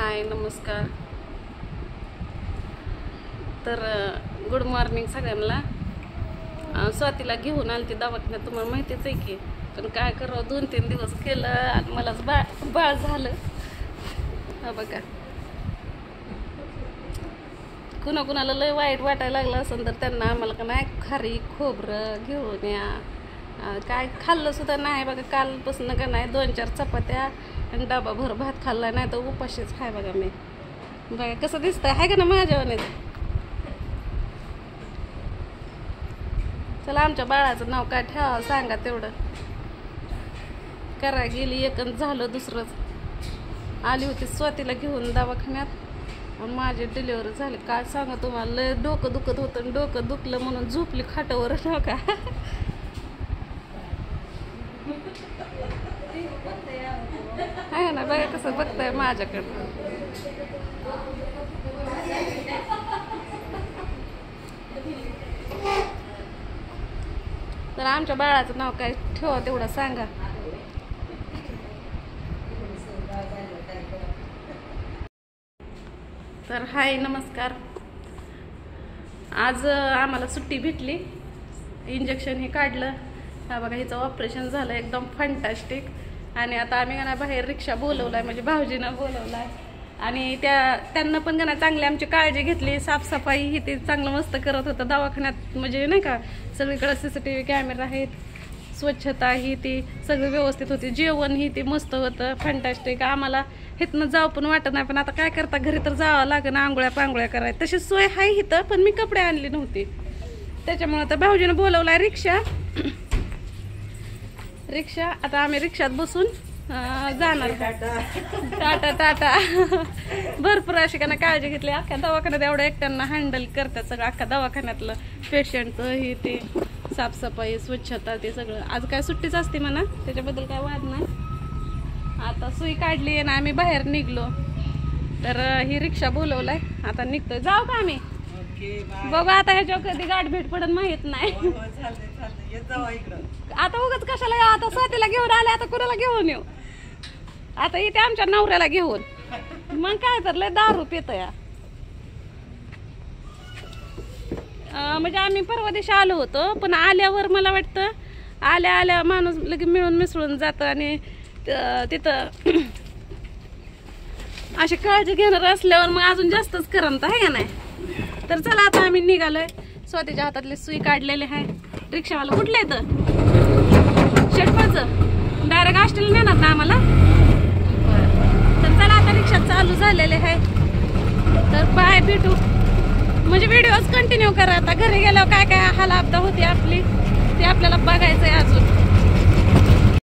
हाय नमस्कार. तर good morning सगळ्यांना. स्वातीला घेऊन आली ती दवाखान्यात, तुम्हाला माहितीच आहे की. पण काय करावं, 2-3 दिवस केलं आणि मलाच बाळ झालं. हा बघा, कुणाकुणाला लय वाईट वाटायला लागलं असेल तर त्यांना आम्हाला का नाही खारी खोबरं घेऊन या. काय खाल्लं सुद्धा नाही बघा. कालपासून का नाही 2-4 चपात्या आणि डबा भर भात खाल्ला, नाही तर उपाशीच खाय बघा मी. बघा कसं दिसतंय, आहे का ना माझ्यावाने. चला आमच्या बाळाचं नाव काय ठेवा सांगा तेवढं. करा गेली एक झालं दुसरंच. आली होती स्वातीला घेऊन दवाखान्यात आणि माझी डिलिव्हरी झाली. काय सांगा तुम्हाला, लय डोकं दुखत होतं. डोकं दुखलं म्हणून झोपली खाटावर नका. आहे ना, बघा कसं बघताय माझ्याकडं. तर आमच्या बाळाचं नाव काय ठेवा तेवढं सांगा. तर हाय नमस्कार. आज आम्हाला सुट्टी भेटली. इंजेक्शन हे काढलं. हा बघा, हिचं ऑपरेशन झालं एकदम फंटास्टिक. आणि आता आम्ही का बाहेर रिक्षा बोलवलाय, म्हणजे भाऊजीनं बोलवलाय. आणि त्यांना पण का चांगली आमची काळजी घेतली. साफसफाई ही ते चांगलं मस्त करत होतं दवाखान्यात. म्हणजे नाही का, सगळीकडे CCTV कॅमेरा आहेत, स्वच्छता ही ती सगळी व्यवस्थित होती. जेवण ही ते मस्त होतं, फंटास्टिक. आम्हाला इथनं जाऊ पण वाटत नाही, पण आता काय करता, घरी तर जावं लागेल ना, आंघोळ्या पांघोळ्या करायला. तशी सोय आहे इथं, पण मी कपडे आणले नव्हते त्याच्यामुळे. तर भाऊजीनं बोलवलाय रिक्षा. आता आम्ही रिक्षात बसून जाणार. टाटा टाटा. भरपूर अशी का काळजी घेतली. अख्ख्या दवाखान्यात एवढं एकट्यांना हँडल करतात सगळं. अख्ख्या दवाखान्यातलं पेशंटचं ही ते साफसफाई स्वच्छता ते सगळं. आज काय सुट्टीच असते म्हणा, त्याच्याबद्दल काय वाद नाही. आता सुई काढली आणि आम्ही बाहेर निघलो. तर ही रिक्षा बोलवलाय, आता निघतोय. जाऊ का आम्ही? बघू आता ह्याच्यावर कधी गाठ भेट पडत माहित नाही. आता उगाच कशाला येऊ, आता स्वातीला घेऊन आले, आता कुणाला घेऊन येऊ. आता इथे आमच्या नवऱ्याला घेऊन, मग काय तर लय दारू पितो या. म्हणजे आम्ही परवा दिवशी आलो होतो, पण आल्यावर मला वाटतं आल्या माणूस लगे मिळून मिसळून जातं. आणि तिथं अशी काळजी घेणार असल्यावर मग अजून जास्तच करमत आहे का नाही. तर चला आता आम्ही निघालोय. स्वतःच्या हातातली सुई काढलेली आहे. रिक्षावाला कुठलं येतं, शेटपाचं डायरेक्ट हॉस्टेल नेणार ना आम्हाला. तर चला आता रिक्षा चालू झालेले आहे. तर बाय, भेटू. म्हणजे व्हिडिओज कंटिन्यू करा. आता घरी गेल्यावर काय काय हाल आपदा होती आपली ते आपल्याला बघायचंय अजून.